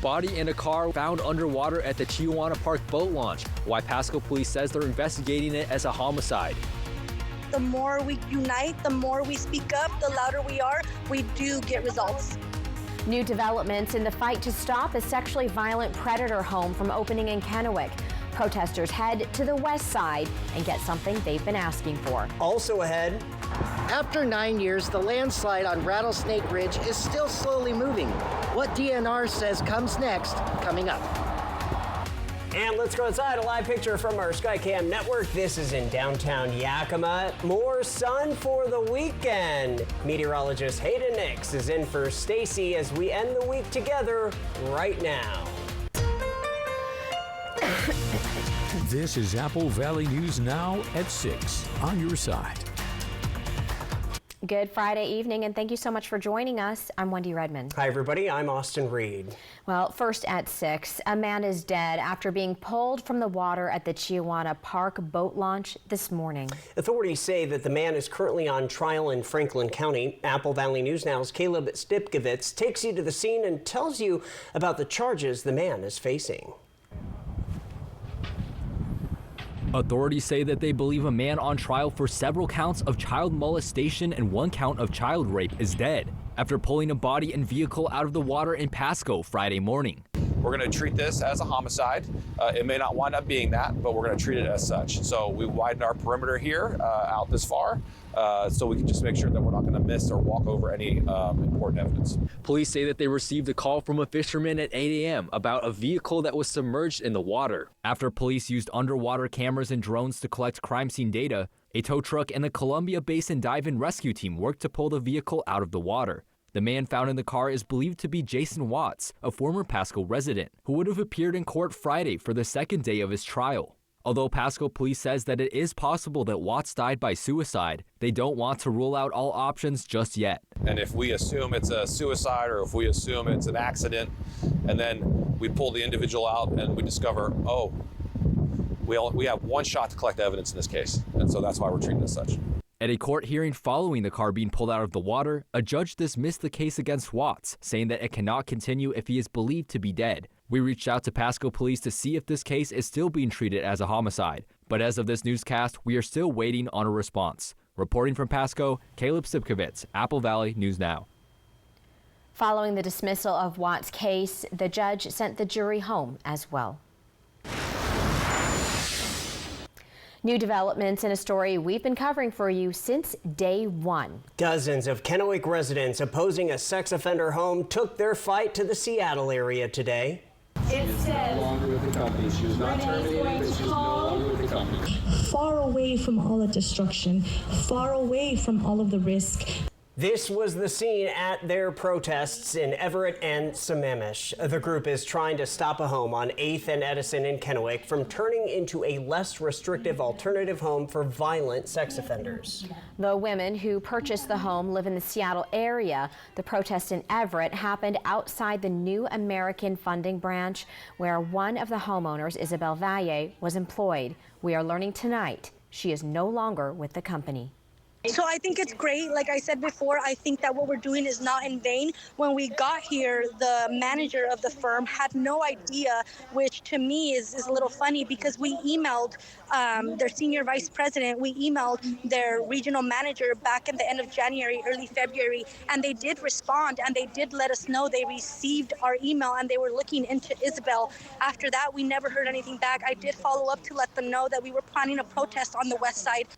body in a car found underwater at the Tijuana Park boat launch. Why Pasco police says they're investigating it as a homicide. The more we unite, the more we speak up, the louder we are, we do get results. New developments in the fight to stop a sexually violent predator home from opening in Kennewick. Protesters head to the west side and get something they've been asking for. Also ahead, after 9 years, the landslide on Rattlesnake Ridge is still slowly moving. What DNR says comes next, coming up. and let's go inside. A live picture from our Skycam network. This is in downtown Yakima. More sun for the weekend. Meteorologist Hayden Nix is in for Stacy as we end the week together right now. This is Apple Valley News Now at 6 on your side. Good Friday evening, and thank you so much for joining us. I'm Wendy Redmond. Hi, everybody. I'm Austin Reed. Well, first at 6, a man is dead after being pulled from the water at the Tijuana Park boat launch this morning. Authorities say that the man is currently on trial in Franklin County. Apple Valley News Now's Caleb Stipkovitz takes you to the scene and tells you about the charges the man is facing. Authorities say that they believe a man on trial for several counts of child molestation and 1 count of child rape is dead after pulling a body and vehicle out of the water in Pasco Friday morning. We're going to treat this as a homicide. It may not wind up being that, but we're going to treat it as such. So we widened our perimeter here out this far so we can just make sure that we're not going to miss or walk over any important evidence. Police say that they received a call from a fisherman at 8 a.m. about a vehicle that was submerged in the water. After police used underwater cameras and drones to collect crime scene data, a tow truck and the Columbia Basin Dive and Rescue Team worked to pull the vehicle out of the water. The man found in the car is believed to be Jason Watts, a former Pasco resident, who would have appeared in court Friday for the second day of his trial. Although Pasco police says that it is possible that Watts died by suicide, they don't want to rule out all options just yet. And if we assume it's a suicide or if we assume it's an accident, and then we pull the individual out and we discover, oh, we have 1 shot to collect evidence in this case. And so that's why we're treating it as such. At a court hearing following the car being pulled out of the water, a judge dismissed the case against Watts, saying that it cannot continue if he is believed to be dead. We reached out to Pasco police to see if this case is still being treated as a homicide, but as of this newscast, we are still waiting on a response. Reporting from Pasco, Caleb Stipkovitz, Apple Valley News Now. Following the dismissal of Watts' case, the judge sent the jury home as well. New developments in a story we've been covering for you since day one. Dozens of Kennewick residents opposing a sex offender home took their fight to the Seattle area today. It says no longer with the company. She was not terminated, but she's no longer with the company. Far away from all the destruction, far away from all of the risk. This was the scene at their protests in Everett and Sammamish. The group is trying to stop a home on 8th and Edison in Kennewick from turning into a less restrictive alternative home for violent sex offenders. The women who purchased the home live in the Seattle area. The protest in Everett happened outside the New American Funding branch, where one of the homeowners, Isabel Valle, was employed. We are learning tonight she is no longer with the company. So I think it's great. Like I said before, I think that what we're doing is not in vain. When we got here, the manager of the firm had no idea, which to me is a little funny because we emailed their senior vice president, we emailed their regional manager back in the end of January, early February, and they did respond and they did let us know they received our email and they were looking into Isabel. After that, we never heard anything back. I did follow up to let them know that we were planning a protest on the west side.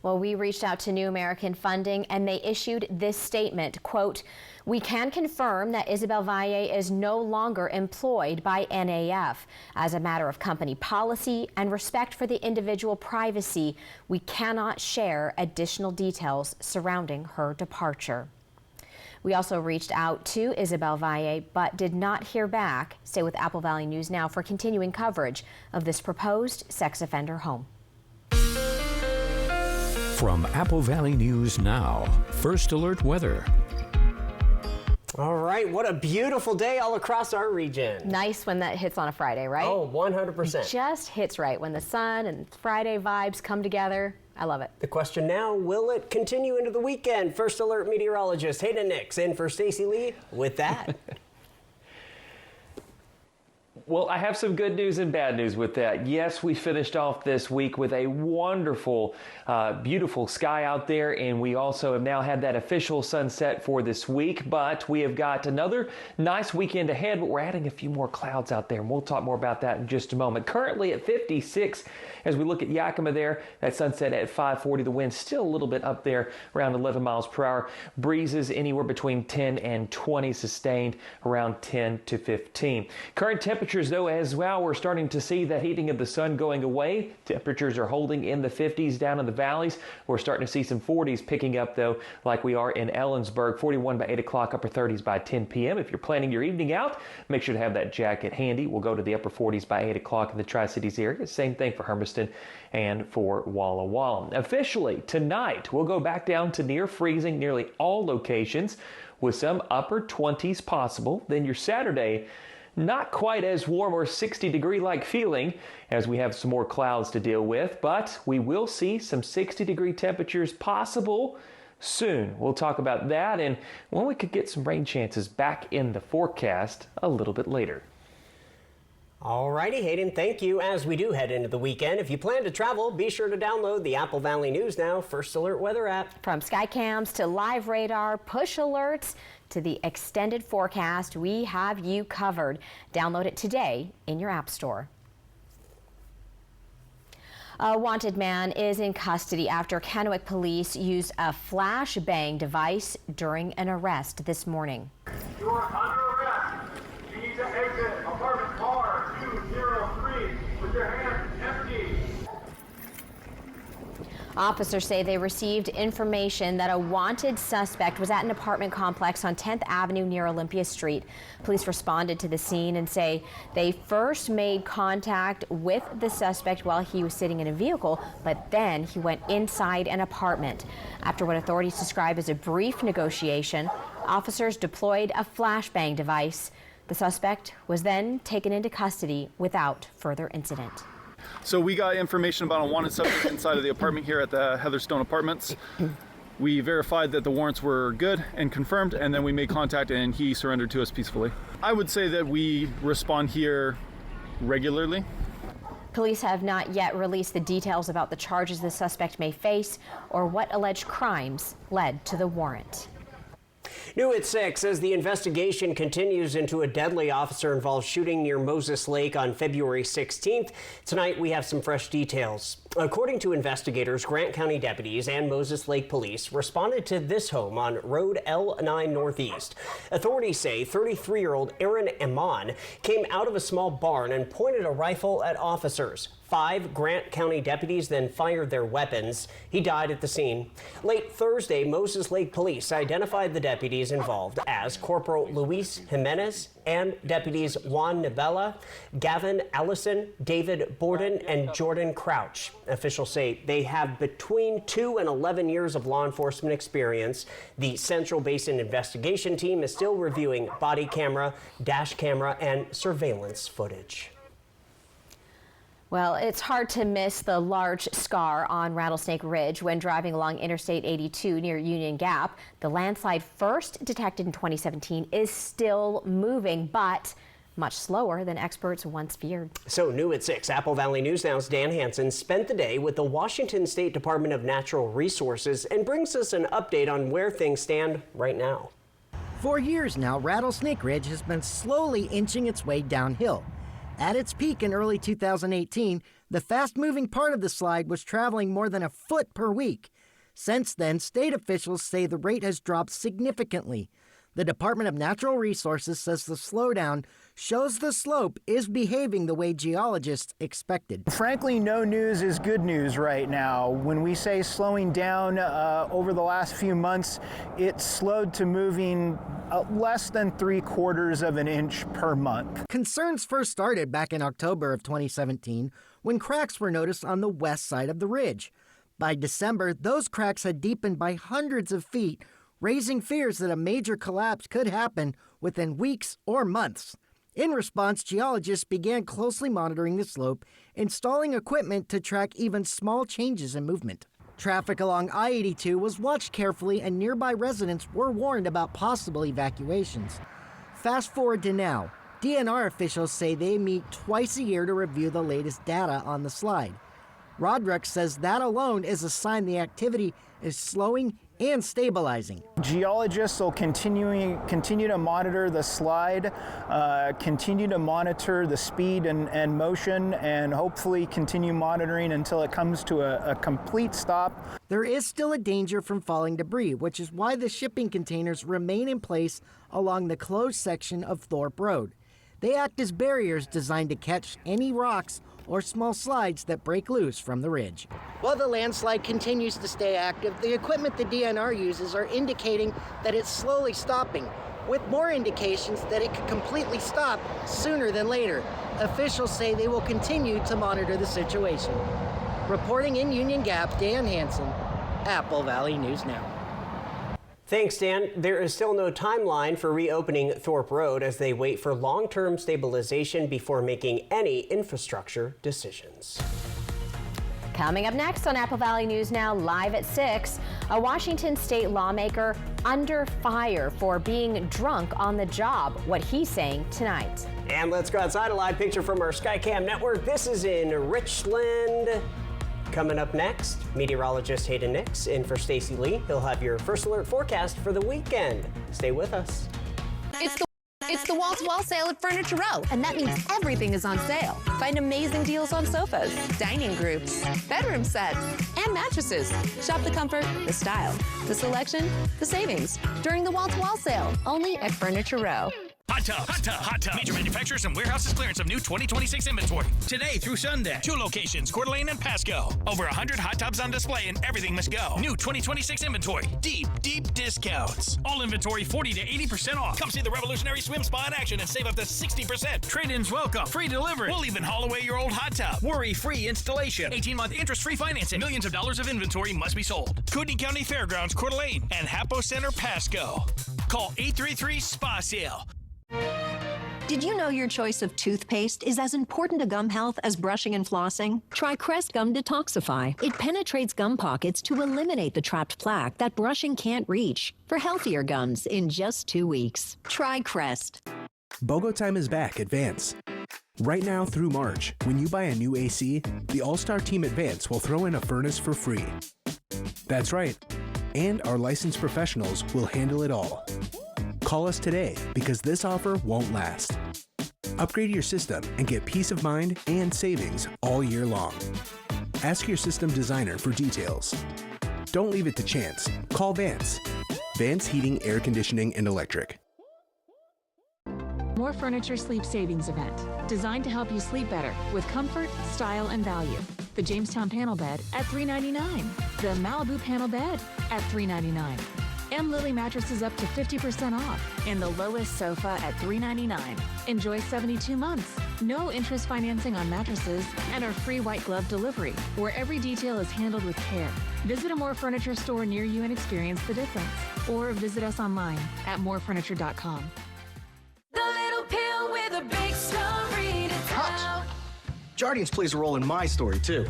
Well, we reached out to New American Funding and they issued this statement, quote, "We can confirm that Isabel Valle is no longer employed by NAF. As a matter of company policy and respect for the individual privacy, we cannot share additional details surrounding her departure." We also reached out to Isabel Valle but did not hear back. Stay with Apple Valley News Now for continuing coverage of this proposed sex offender home. From Apple Valley News Now, First Alert Weather. All right, what a beautiful day all across our region. Nice when that hits on a Friday, right? Oh, 100%. Just hits right when the sun and Friday vibes come together. I love it. The question now, will it continue into the weekend? First Alert meteorologist Hayden Nix in for Stacy Lee with that. Well, I have some good news and bad news with that. Yes, we finished off this week with a wonderful, beautiful sky out there, and we also have now had that official sunset for this week, but we have got another nice weekend ahead, but we're adding a few more clouds out there, and we'll talk more about that in just a moment. Currently at 56, as we look at Yakima there, that sunset at 5:40, the wind still a little bit up there, around 11 miles per hour. Breezes anywhere between 10 and 20, sustained around 10 to 15. Current temperatures, though, as well, we're starting to see that heating of the sun going away. Temperatures are holding in the 50s down in the valleys. We're starting to see some 40s picking up, though, like we are in Ellensburg. 41 by 8 o'clock, upper 30s by 10 p.m. If you're planning your evening out, make sure to have that jacket handy. We'll go to the upper 40s by 8 o'clock in the Tri-Cities area. Same thing for Hermiston and for Walla Walla. Officially, tonight, we'll go back down to near freezing nearly all locations with some upper 20s possible. Then your Saturday, not quite as warm or 60-degree-like feeling as we have some more clouds to deal with, but we will see some 60-degree temperatures possible soon. We'll talk about that and when we could get some rain chances back in the forecast a little bit later. Alrighty, Hayden, thank you. As we do head into the weekend, if you plan to travel, be sure to download the Apple Valley News Now First Alert weather app. From Skycams to live radar, push alerts to the extended forecast, we have you covered. Download it today in your app store. A wanted man is in custody after Kennewick police used a flashbang device during an arrest this morning. You are under arrest. You need to exit apartment car 203 with your hands empty. Officers say they received information that a wanted suspect was at an apartment complex on 10th Avenue near Olympia Street. Police responded to the scene and say they first made contact with the suspect while he was sitting in a vehicle, but then he went inside an apartment. After what authorities describe as a brief negotiation, officers deployed a flashbang device. The suspect was then taken into custody without further incident. So we got information about a wanted suspect inside of the apartment here at the Heatherstone Apartments. We verified that the warrants were good and confirmed, and then we made contact and he surrendered to us peacefully. I would say that we respond here regularly. Police have not yet released the details about the charges the suspect may face or what alleged crimes led to the warrant. New at 6, as the investigation continues into a deadly officer-involved shooting near Moses Lake on February 16th, tonight we have some fresh details. According to investigators, Grant County deputies and Moses Lake police responded to this home on Road L9 Northeast. Authorities say 33-year-old Aaron Iman came out of a small barn and pointed a rifle at officers. 5 Grant County deputies then fired their weapons. He died at the scene. Late Thursday, Moses Lake police identified the deputies involved as Corporal Luis Jimenez and deputies Juan Nabella, Gavin Allison, David Borden, and Jordan Crouch. Officials say they have between 2 and 11 years of law enforcement experience. The Central Basin Investigation Team is still reviewing body camera, dash camera, and surveillance footage. Well, it's hard to miss the large scar on Rattlesnake Ridge when driving along Interstate 82 near Union Gap. The landslide, first detected in 2017, is still moving, but much slower than experts once feared. So new at 6, Apple Valley News Now's Dan Hansen spent the day with the Washington State Department of Natural Resources and brings us an update on where things stand right now. For years now, Rattlesnake Ridge has been slowly inching its way downhill. At its peak in early 2018, the fast-moving part of the slide was traveling more than a foot per week. Since then, state officials say the rate has dropped significantly. The Department of Natural Resources says the slowdown shows the slope is behaving the way geologists expected. Frankly, no news is good news right now. When we say slowing down over the last few months, it slowed to moving less than 3/4 of an inch per month. Concerns first started back in October of 2017 when cracks were noticed on the west side of the ridge. By December, those cracks had deepened by hundreds of feet, raising fears that a major collapse could happen within weeks or months. In response, geologists began closely monitoring the slope, installing equipment to track even small changes in movement. Traffic along I-82 was watched carefully, and nearby residents were warned about possible evacuations. Fast forward to now. DNR officials say they meet twice a year to review the latest data on the slide. Roderick says that alone is a sign the activity is slowing and stabilizing. Geologists will continue to monitor the slide, continue to monitor the speed and motion, and hopefully continue monitoring until it comes to a complete stop. There is still a danger from falling debris, which is why the shipping containers remain in place along the closed section of Thorpe Road. They act as barriers designed to catch any rocks or small slides that break loose from the ridge. While the landslide continues to stay active, the equipment the DNR uses are indicating that it's slowly stopping, with more indications that it could completely stop sooner than later. Officials say they will continue to monitor the situation. Reporting in Union Gap, Dan Hansen, Apple Valley News Now. Thanks, Dan. There is still no timeline for reopening Thorpe Road as they wait for long-term stabilization before making any infrastructure decisions. Coming up next on Apple Valley News Now, live at 6, a Washington state lawmaker under fire for being drunk on the job. What he's saying tonight. And let's go outside. A live picture from our Skycam network. This is in Richland. Coming up next, meteorologist Hayden Nix in for Stacey Lee. He'll have your first alert forecast for the weekend. Stay with us. It's the wall-to-wall sale at Furniture Row, and that means everything is on sale. Find amazing deals on sofas, dining groups, bedroom sets, and mattresses. Shop the comfort, the style, the selection, the savings during the wall-to-wall sale, only at Furniture Row. Hot Tub, Hot Tub, Hot Tub. Major manufacturers and warehouses clearance of new 2026 inventory. Today through Sunday. 2 locations, Coeur d'Alene and Pasco. Over 100 hot tubs on display and everything must go. New 2026 inventory. Deep discounts. All inventory 40 to 80% off. Come see the revolutionary swim spa in action and save up to 60%. Trade-ins welcome. Free delivery. We'll even haul away your old hot tub. Worry-free installation. 18-month interest-free financing. Millions of dollars of inventory must be sold. Kootenai County Fairgrounds, Coeur d'Alene, and Hapo Center, Pasco. Call 833-SPA-SALE. Did you know your choice of toothpaste is as important to gum health as brushing and flossing? Try Crest Gum Detoxify. It penetrates gum pockets to eliminate the trapped plaque that brushing can't reach for healthier gums in just 2 weeks. Try Crest. BOGO time is back at Vance. Right now through March, when you buy a new AC, the All-Star Team at Vance will throw in a furnace for free. That's right. And our licensed professionals will handle it all. Call us today because this offer won't last. Upgrade your system and get peace of mind and savings all year long. Ask your system designer for details. Don't leave it to chance. Call Vance. Vance Heating, Air Conditioning, and Electric. More Furniture Sleep Savings Event, designed to help you sleep better with comfort, style, and value. The Jamestown Panel Bed at $399. The Malibu Panel Bed at $399. And Lily mattresses up to 50% off. And the lowest sofa at $399. Enjoy 72 months. No interest financing on mattresses and our free white glove delivery, where every detail is handled with care. Visit a More Furniture store near you and experience the difference. Or visit us online at morefurniture.com. The little pill with a big story to tell. Jardiance plays a role in my story, too.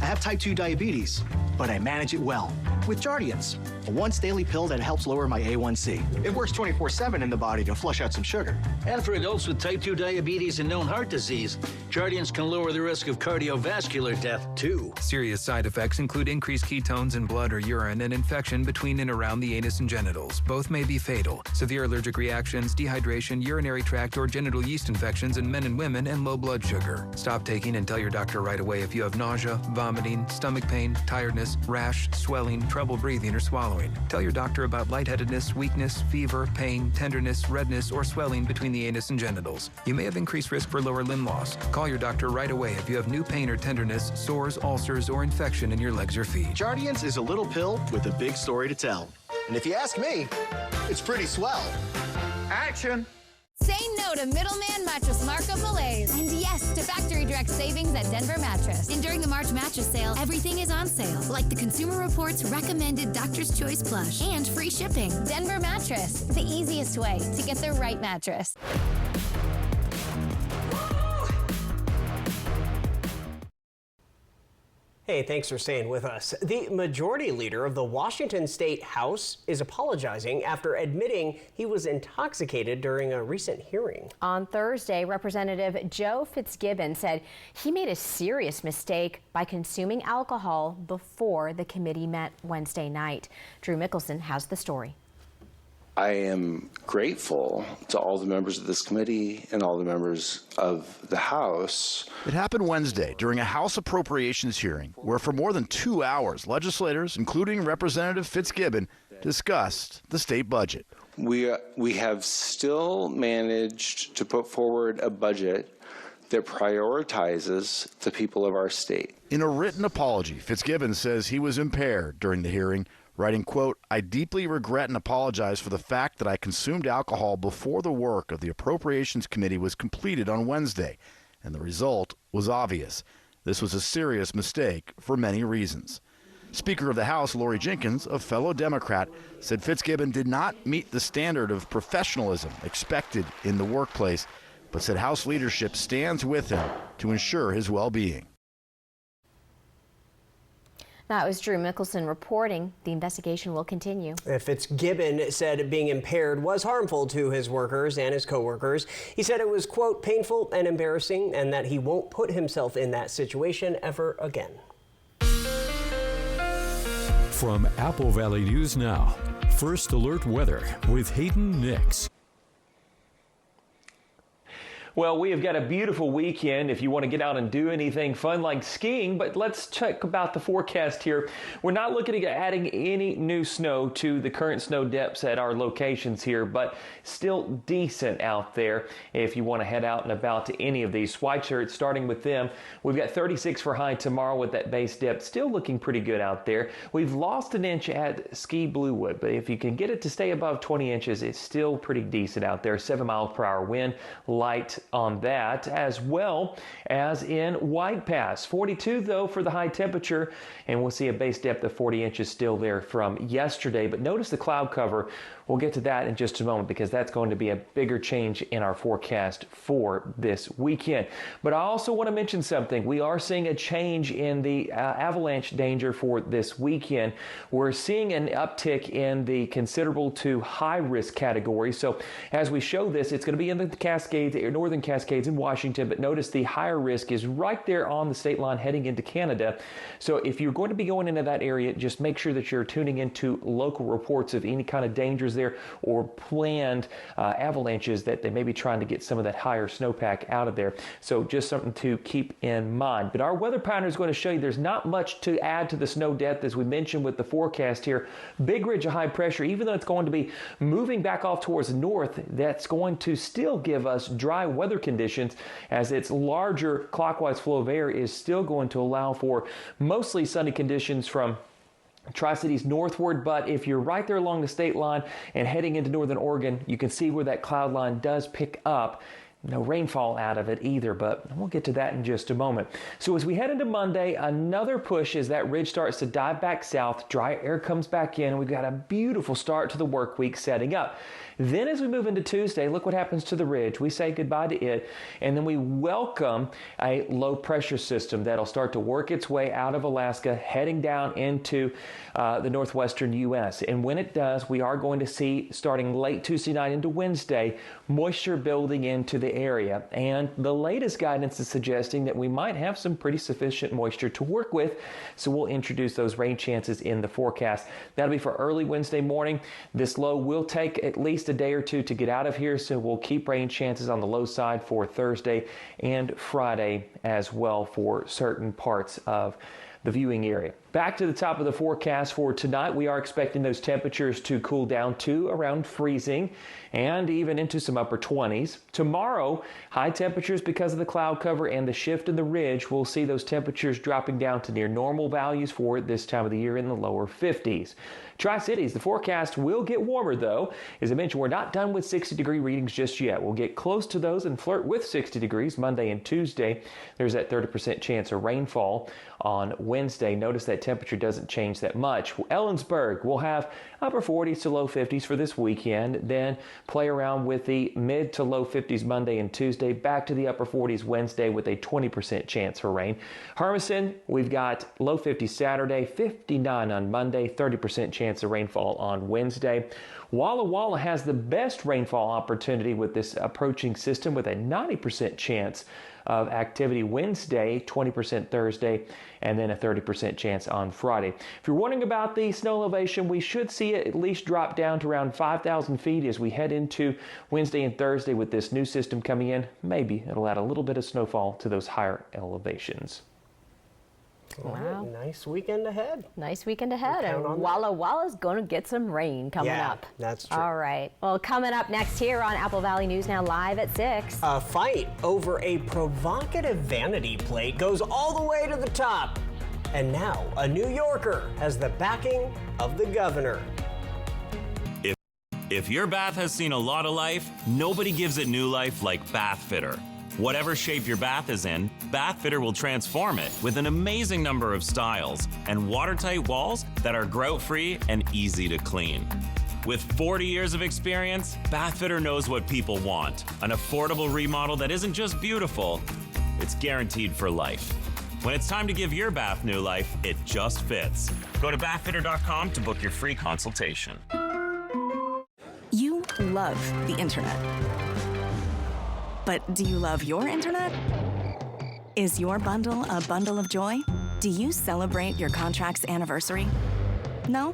I have type 2 diabetes, but I manage it well with Jardiance, a once-daily pill that helps lower my A1C. It works 24/7 in the body to flush out some sugar. And for adults with type 2 diabetes and known heart disease, Jardiance can lower the risk of cardiovascular death, too. Serious side effects include increased ketones in blood or urine and infection between and around the anus and genitals. Both may be fatal. Severe allergic reactions, dehydration, urinary tract or genital yeast infections in men and women, and low blood sugar. Stop taking and tell your doctor right away if you have nausea, vomiting, stomach pain, tiredness, rash, swelling, trouble breathing or swallowing. Tell your doctor about lightheadedness, weakness, fever, pain, tenderness, redness, or swelling between the anus and genitals. You may have increased risk for lower limb loss. Call your doctor right away if you have new pain or tenderness, sores, ulcers, or infection in your legs or feet. Jardiance is a little pill with a big story to tell. And if you ask me, it's pretty swell. Action! Say no to middleman mattress markup malaise. And yes to factory direct savings at Denver Mattress. And during the March mattress sale, everything is on sale. Like the Consumer Reports recommended Doctor's Choice plush and free shipping. Denver Mattress, the easiest way to get the right mattress. Hey, thanks for staying with us. The majority leader of the Washington State House is apologizing after admitting he was intoxicated during a recent hearing. On Thursday, Representative Joe Fitzgibbon said he made a serious mistake by consuming alcohol before the committee met Wednesday night. Drew Mickelson has the story. I am grateful to all the members of this committee and all the members of the House. It happened Wednesday during a House Appropriations hearing where for more than 2 hours, legislators, including Representative Fitzgibbon, discussed the state budget. We have still managed to put forward a budget that prioritizes the people of our state. In a written apology, Fitzgibbon says he was impaired during the hearing, writing, quote, "I deeply regret and apologize for the fact that I consumed alcohol before the work of the Appropriations Committee was completed on Wednesday, and the result was obvious. This was a serious mistake for many reasons." Speaker of the House, Lori Jenkins, a fellow Democrat, said Fitzgibbon did not meet the standard of professionalism expected in the workplace, but said House leadership stands with him to ensure his well-being. That was Drew Mickelson reporting. The investigation will continue. Fitzgibbon said being impaired was harmful to his workers and his coworkers. He said it was, quote, painful and embarrassing, and that he won't put himself in that situation ever again. From Apple Valley News Now, First Alert Weather with Hayden Nix. Well, we have got a beautiful weekend if you want to get out and do anything fun like skiing, but let's check about the forecast here. We're not looking at adding any new snow to the current snow depths at our locations here, but still decent out there if you want to head out and about to any of these. White Shirts, starting with them, we've got 36 for high tomorrow with that base depth still looking pretty good out there. We've lost an inch at Ski Bluewood, but if you can get it to stay above 20 inches, it's still pretty decent out there. 7 miles per hour wind, light on that, as well as in White Pass. 42 though for the high temperature, and we'll see a base depth of 40 inches still there from yesterday. But notice the cloud cover. We'll get to that in just a moment because that's going to be a bigger change in our forecast for this weekend. But I also want to mention something. We are seeing a change in the avalanche danger for this weekend. We're seeing an uptick in the considerable to high risk category. So as we show this, it's going to be in the Cascades, northern Cascades in Washington, but notice the higher risk is right there on the state line heading into Canada. So if you're going to be going into that area, just make sure that you're tuning into local reports of any kind of dangers there or planned avalanches that they may be trying to get some of that higher snowpack out of there. So just something to keep in mind. But our weather pattern is going to show you there's not much to add to the snow depth as we mentioned with the forecast here. Big ridge of high pressure, even though it's going to be moving back off towards the north, that's going to still give us dry weather conditions as its larger clockwise flow of air is still going to allow for mostly sunny conditions from Tri-Cities northward, but if you're right there along the state line and heading into northern Oregon, you can see where that cloud line does pick up. No rainfall out of it either, but we'll get to that in just a moment. So as we head into Monday, another push as that ridge starts to dive back south, dry air comes back in, and we've got a beautiful start to the work week setting up. Then as we move into Tuesday, look what happens to the ridge. We say goodbye to it, and then we welcome a low pressure system that'll start to work its way out of Alaska, heading down into the northwestern U.S. And when it does, we are going to see, starting late Tuesday night into Wednesday, moisture building into the area. And the latest guidance is suggesting that we might have some pretty sufficient moisture to work with, so we'll introduce those rain chances in the forecast. That'll be for early Wednesday morning. This low will take at least a day or two to get out of here, so we'll keep rain chances on the low side for Thursday and Friday as well for certain parts of the viewing area. Back to the top of the forecast for tonight, we are expecting those temperatures to cool down to around freezing and even into some upper 20s. Tomorrow, high temperatures because of the cloud cover and the shift in the ridge. We'll see those temperatures dropping down to near normal values for this time of the year in the lower 50s. Tri-Cities, the forecast will get warmer though. As I mentioned, we're not done with 60-degree readings just yet. We'll get close to those and flirt with 60 degrees Monday and Tuesday. There's that 30% chance of rainfall on Wednesday. Notice that sunset temperature doesn't change that much. Ellensburg will have upper 40s to low 50s for this weekend, then play around with the mid to low 50s Monday and Tuesday, back to the upper 40s Wednesday with a 20% chance for rain. Hermiston, we've got low 50s Saturday, 59 on Monday, 30% chance of rainfall on Wednesday. Walla Walla has the best rainfall opportunity with this approaching system with a 90% chance of activity Wednesday, 20% Thursday, and then a 30% chance on Friday. If you're wondering about the snow elevation, we should see it at least drop down to around 5,000 feet as we head into Wednesday and Thursday with this new system coming in. Maybe it'll add a little bit of snowfall to those higher elevations. Wow. Nice weekend ahead. Nice weekend ahead. And Walla Walla's going to get some rain coming up. That's true. All right. Well, coming up next here on Apple Valley News Now live at 6. A fight over a provocative vanity plate goes all the way to the top. And now a New Yorker has the backing of the governor. If your bath has seen a lot of life, nobody gives it new life like Bath Fitter. Whatever shape your bath is in, Bath Fitter will transform it with an amazing number of styles and watertight walls that are grout-free and easy to clean. With 40 years of experience, Bath Fitter knows what people want. An affordable remodel that isn't just beautiful, it's guaranteed for life. When it's time to give your bath new life, it just fits. Go to bathfitter.com to book your free consultation. You love the internet. But do you love your internet? Is your bundle a bundle of joy? Do you celebrate your contract's anniversary? No?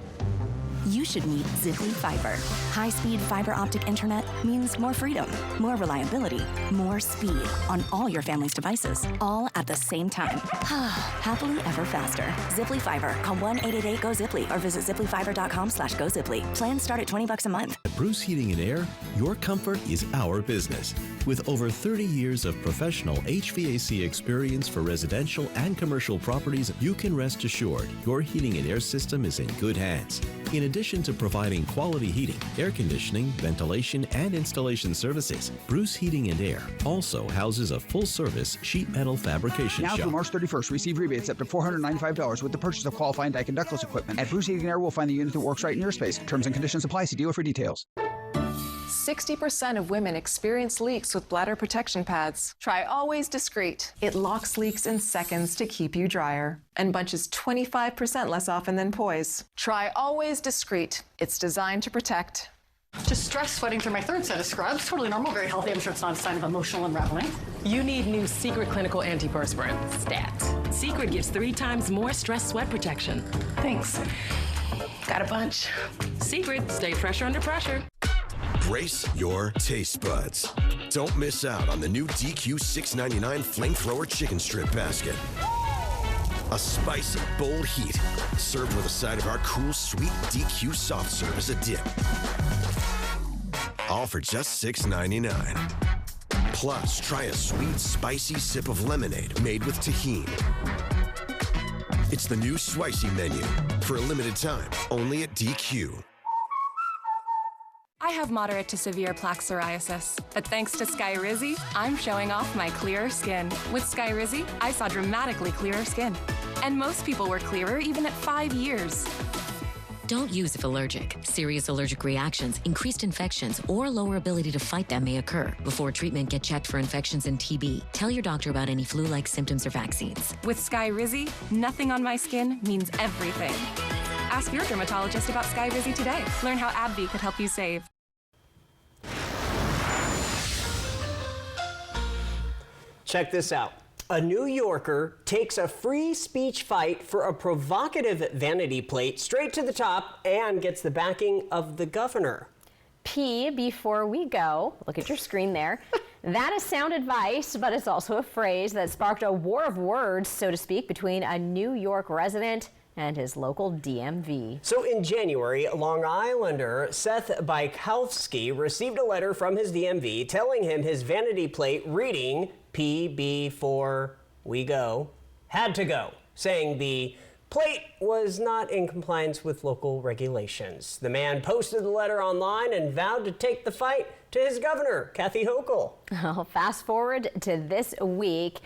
You should meet Ziply Fiber. High-speed fiber optic internet means more freedom, more reliability, more speed on all your family's devices, all at the same time. Happily ever faster. Ziply Fiber. Call 1-888-GO-ZIPLY or visit ziplyfiber.com/GoZiply. Plans start at $20 a month. At Bruce Heating and Air, your comfort is our business. With over 30 years of professional HVAC experience for residential and commercial properties, you can rest assured your heating and air system is in good hands. In addition to providing quality heating, air conditioning, ventilation, and installation services, Bruce Heating and Air also houses a full-service sheet metal fabrication Now shop. through March 31st, receive rebates up to $495 with the purchase of qualifying Daikin ductless equipment. At Bruce Heating and Air, we'll find the unit that works right in your space. Terms and conditions apply. See dealer for details. 60% of women experience leaks with bladder protection pads. Try Always Discreet. It locks leaks in seconds to keep you drier and bunches 25% less often than Poise. Try Always Discreet. It's designed to protect. Just stress sweating through my third set of scrubs. Totally normal, very healthy. I'm sure it's not a sign of emotional unraveling. You need new Secret Clinical Antiperspirant, STAT. Secret gives 3 times more stress sweat protection. Thanks. Got a bunch. Secret, stay fresher under pressure. Brace your taste buds. Don't miss out on the new DQ $6.99 Flamethrower Chicken Strip Basket. A spicy, bold heat, served with a side of our cool, sweet DQ soft serve as a dip. All for just $6.99. Plus, try a sweet, spicy sip of lemonade made with tahini. It's the new Swicy menu for a limited time, only at DQ. I have moderate to severe plaque psoriasis, but thanks to Skyrizi, I'm showing off my clearer skin. With Skyrizi, I saw dramatically clearer skin. And most people were clearer even at 5 years. Don't use if allergic. Serious allergic reactions, increased infections, or lower ability to fight them may occur. Before treatment, get checked for infections and TB. Tell your doctor about any flu-like symptoms or vaccines. With Skyrizi, nothing on my skin means everything. Ask your dermatologist about Skyrizi today. Learn how AbbVie could help you save. Check this out. A New Yorker takes a free speech fight for a provocative vanity plate straight to the top and gets the backing of the governor. P before we go. Look at your screen there. That is sound advice, but it's also a phrase that sparked a war of words, so to speak, between a New York resident and his local DMV. So in January, Long Islander Seth Bykowski received a letter from his DMV telling him his vanity plate reading P before we go had to go, saying the plate was not in compliance with local regulations. The man posted the letter online and vowed to take the fight to his governor, Kathy Hochul. Fast forward to this week.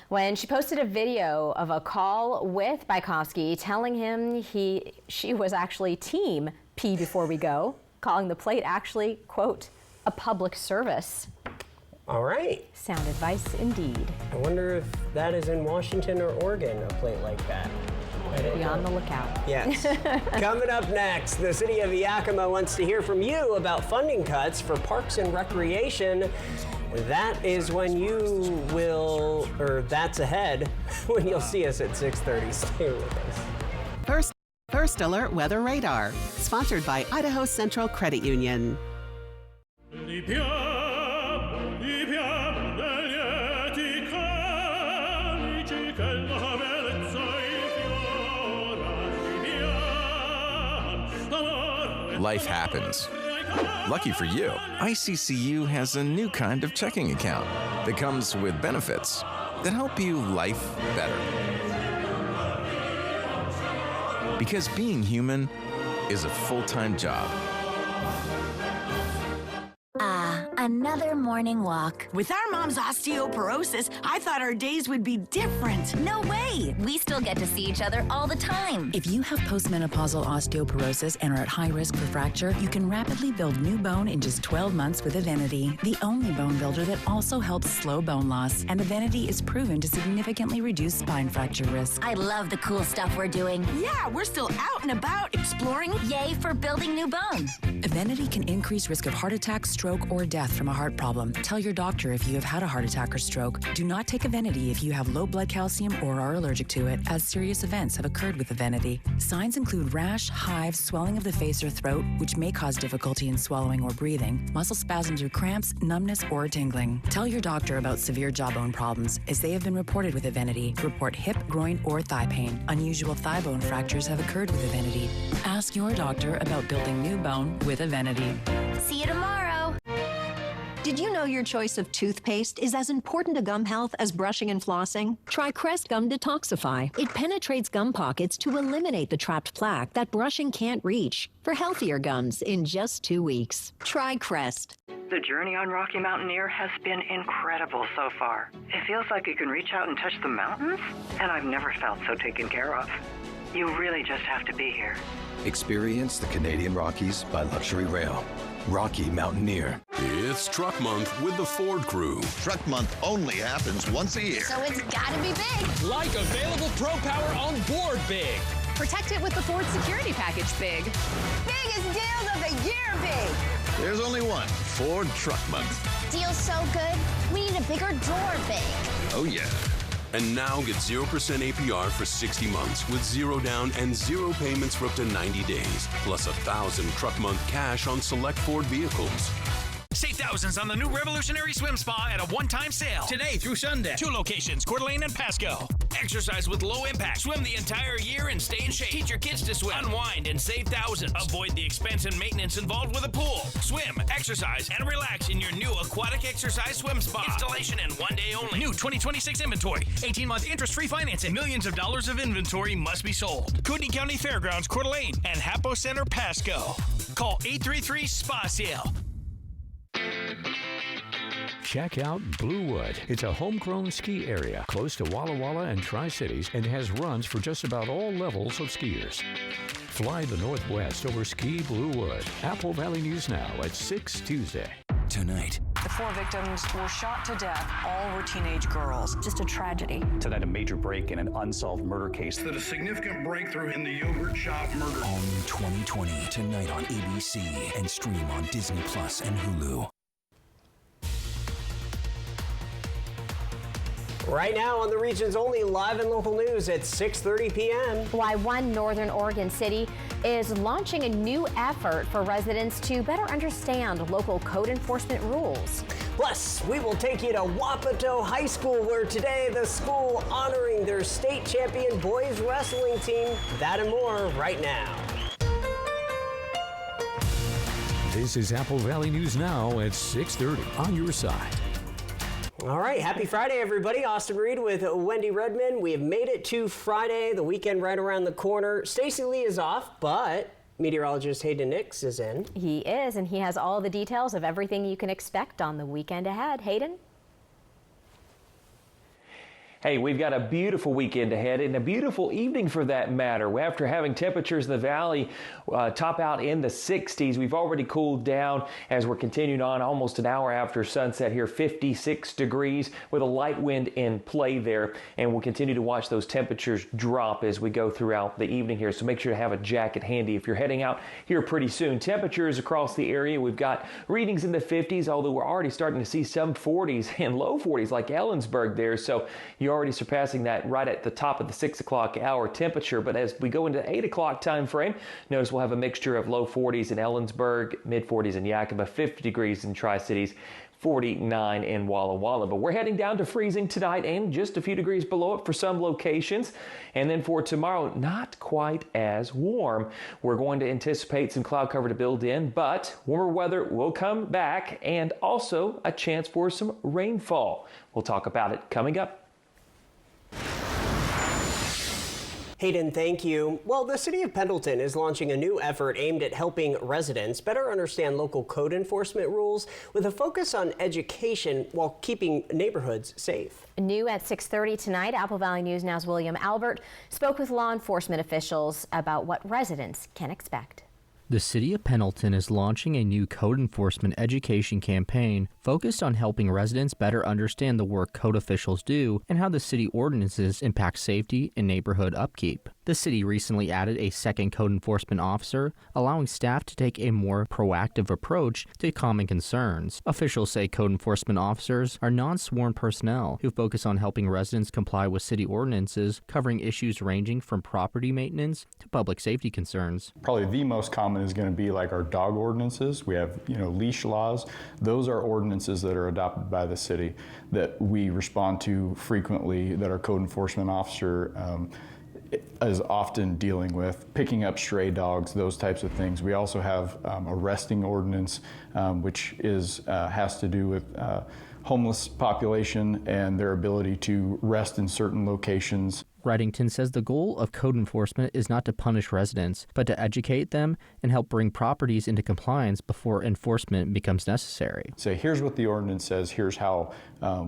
when she posted a video of a call with Bykofsky telling him she was actually team pee before we go, calling the plate actually, quote, a public service. All right. Sound advice indeed. I wonder if that is in Washington or Oregon, a plate like that. Be on the lookout. Yes. Coming up next, the city of Yakima wants to hear from you about funding cuts for parks and recreation. That is when you will, or that's ahead, when you'll see us at 6:30. Stay with us. First Alert Weather Radar, sponsored by Idaho Central Credit Union. Life happens. Lucky for you, ICCU has a new kind of checking account that comes with benefits that help you life better. Because being human is a full-time job. Another morning walk. With our mom's osteoporosis, I thought our days would be different. No way! We still get to see each other all the time. If you have postmenopausal osteoporosis and are at high risk for fracture, you can rapidly build new bone in just 12 months with Evenity, the only bone builder that also helps slow bone loss. And Evenity is proven to significantly reduce spine fracture risk. I love the cool stuff we're doing. Yeah, we're still out and about exploring. Yay for building new bone. Evenity can increase risk of heart attack, stroke, or death from a heart problem. Tell your doctor if you have had a heart attack or stroke. Do not take Evenity if you have low blood calcium or are allergic to it, as serious events have occurred with Evenity. Signs include rash, hives, swelling of the face or throat, which may cause difficulty in swallowing or breathing, muscle spasms or cramps, numbness, or tingling. Tell your doctor about severe jawbone problems, as they have been reported with Evenity. Report hip, groin, or thigh pain. Unusual thigh bone fractures have occurred with Evenity. Ask your doctor about building new bone with Evenity. See you tomorrow. Did you know your choice of toothpaste is as important to gum health as brushing and flossing? Try Crest Gum Detoxify. It penetrates gum pockets to eliminate the trapped plaque that brushing can't reach for healthier gums in just 2 weeks. Try Crest. The journey on Rocky Mountaineer has been incredible so far. It feels like you can reach out and touch the mountains, and I've never felt so taken care of. You really just have to be here. Experience the Canadian Rockies by Luxury Rail. Rocky Mountaineer. It's Truck Month with the Ford Crew. Truck Month only happens once a year. So it's gotta be big. Like available Pro Power on board big. Protect it with the Ford Security Package big. Biggest deals of the year big. There's only one Ford Truck Month. Deal's so good, we need a bigger door big. Oh, yeah. And now get 0% APR for 60 months with 0 down and 0 payments for up to 90 days. Plus $1,000 Truck Month cash on select Ford vehicles. Save thousands on the new Revolutionary Swim Spa at a one-time sale. Today through Sunday. 2 locations, Coeur d'Alene and Pasco. Exercise with low impact. Swim the entire year and stay in shape. Teach your kids to swim. Unwind and save thousands. Avoid the expense and maintenance involved with a pool. Swim, exercise, and relax in your new aquatic exercise swim spa. Installation in 1 day only. New 2026 inventory. 18-month interest-free financing. Millions of dollars of inventory must be sold. Kootenai County Fairgrounds, Coeur d'Alene, and Hapo Center, Pasco. Call 833-SPA-SALE. Check out Bluewood. It's a homegrown ski area close to Walla Walla and Tri-Cities and has runs for just about all levels of skiers. Fly the Northwest over Ski Bluewood. Apple Valley News Now at 6 Tuesday. Tonight. The 4 victims were shot to death. All were teenage girls. Just a tragedy. Tonight, a major break in an unsolved murder case. A significant breakthrough in the yogurt shop murder. All new 2020 tonight on ABC and stream on Disney Plus and Hulu. Right now on the region's only live and local news at 6:30 p.m. Why one northern Oregon city is launching a new effort for residents to better understand local code enforcement rules. Plus, we will take you to Wapato High School, where today the school honoring their state champion boys wrestling team. That and more right now. This is Apple Valley News Now at 6:30 on your side. All right, happy Friday, everybody. Austin Reed with Wendy Redman. We have made it to Friday, the weekend right around the corner. Stacey Lee is off, but meteorologist Hayden Nix is in. He is, and he has all the details of everything you can expect on the weekend ahead. Hayden? Hey, we've got a beautiful weekend ahead and a beautiful evening for that matter. After having temperatures in the valley top out in the 60s, we've already cooled down as we're continuing on almost an hour after sunset here, 56 degrees with a light wind in play there. And we'll continue to watch those temperatures drop as we go throughout the evening here. So make sure to have a jacket handy if you're heading out here pretty soon. Temperatures across the area, we've got readings in the 50s, although we're already starting to see some 40s and low 40s like Ellensburg there. So you're already surpassing that right at the top of the 6 o'clock hour temperature. But as we go into the 8 o'clock time frame, notice we'll have a mixture of low 40s in Ellensburg, mid 40s in Yakima, 50 degrees in Tri-Cities, 49 in Walla Walla. But we're heading down to freezing tonight and just a few degrees below it for some locations. And then for tomorrow, not quite as warm. We're going to anticipate some cloud cover to build in, but warmer weather will come back and also a chance for some rainfall. We'll talk about it coming up. Hayden, thank you. Well, the City of Pendleton is launching a new effort aimed at helping residents better understand local code enforcement rules with a focus on education while keeping neighborhoods safe. New at 6:30 tonight, Apple Valley News Now's William Albert spoke with law enforcement officials about what residents can expect. The City of Pendleton is launching a new code enforcement education campaign focused on helping residents better understand the work code officials do and how the city ordinances impact safety and neighborhood upkeep. The city recently added a second code enforcement officer, allowing staff to take a more proactive approach to common concerns. Officials say code enforcement officers are non-sworn personnel who focus on helping residents comply with city ordinances, covering issues ranging from property maintenance to public safety concerns. Probably the most common is going to be like our dog ordinances. We have, leash laws. Those are ordinances that are adopted by the city that we respond to frequently, that our code enforcement officer is often dealing with, picking up stray dogs, those types of things. We also have a resting ordinance, which has to do with homeless population and their ability to rest in certain locations. Reddington says the goal of code enforcement is not to punish residents, but to educate them and help bring properties into compliance before enforcement becomes necessary. Say, here's what the ordinance says, here's how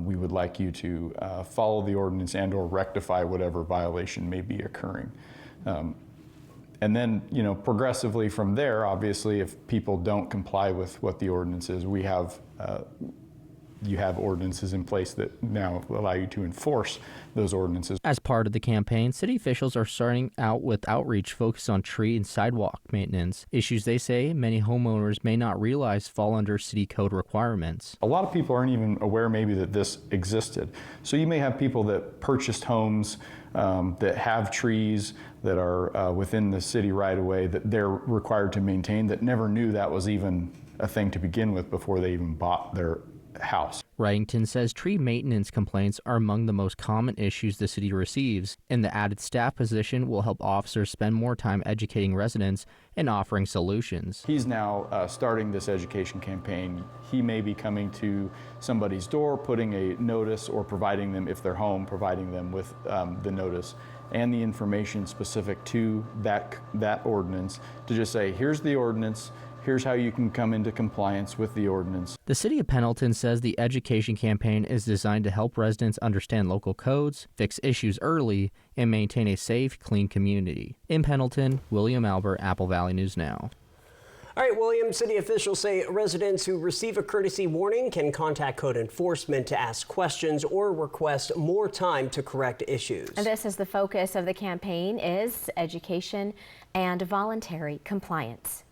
we would like you to follow the ordinance and or rectify whatever violation may be occurring. And then, progressively from there, obviously, if people don't comply with what the ordinance is, we have you have ordinances in place that now allow you to enforce those ordinances. As part of the campaign, city officials are starting out with outreach focused on tree and sidewalk maintenance, issues they say many homeowners may not realize fall under city code requirements. A lot of people aren't even aware maybe that this existed. So you may have people that purchased homes that have trees that are within the city right away that they're required to maintain that never knew that was even a thing to begin with before they even bought their house. Reddington says tree maintenance complaints are among the most common issues the city receives, and the added staff position will help officers spend more time educating residents and offering solutions. He's now starting this education campaign. He may be coming to somebody's door, putting a notice, or providing them, if they're home, providing them with the notice and the information specific to that ordinance to just say, here's the ordinance, here's how you can come into compliance with the ordinance. The City of Pendleton says the education campaign is designed to help residents understand local codes, fix issues early, and maintain a safe, clean community. In Pendleton, William Albert, Apple Valley News Now. All right, William, city officials say residents who receive a courtesy warning can contact code enforcement to ask questions or request more time to correct issues. And this is the focus of the campaign is education and voluntary compliance.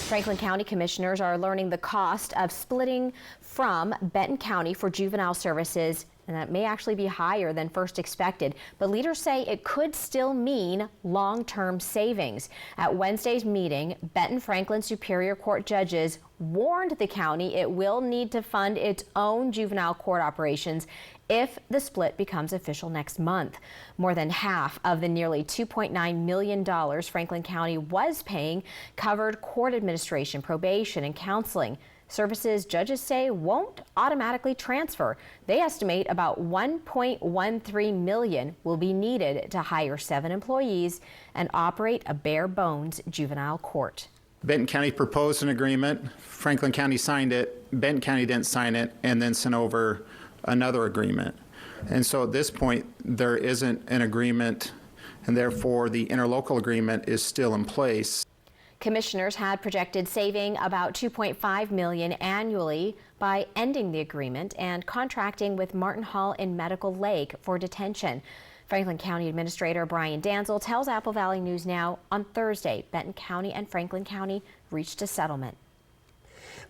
Franklin County commissioners are learning the cost of splitting from Benton County for juvenile services, and that may actually be higher than first expected. But leaders say it could still mean long-term savings. At Wednesday's meeting, Benton Franklin Superior Court judges warned the county it will need to fund its own juvenile court operations if the split becomes official next month. More than half of the nearly $2.9 million Franklin County was paying covered court administration, probation, and counseling. Services judges say won't automatically transfer. They estimate about $1.13 million will be needed to hire 7 employees and operate a bare bones juvenile court. Benton County proposed an agreement. Franklin County signed it. Benton County didn't sign it and then sent over another agreement. And so at this point, there isn't an agreement, and therefore the interlocal agreement is still in place. Commissioners had projected saving about $2.5 million annually by ending the agreement and contracting with Martin Hall in Medical Lake for detention. Franklin County Administrator Brian Danzel tells Apple Valley News Now on Thursday Benton County and Franklin County reached a settlement.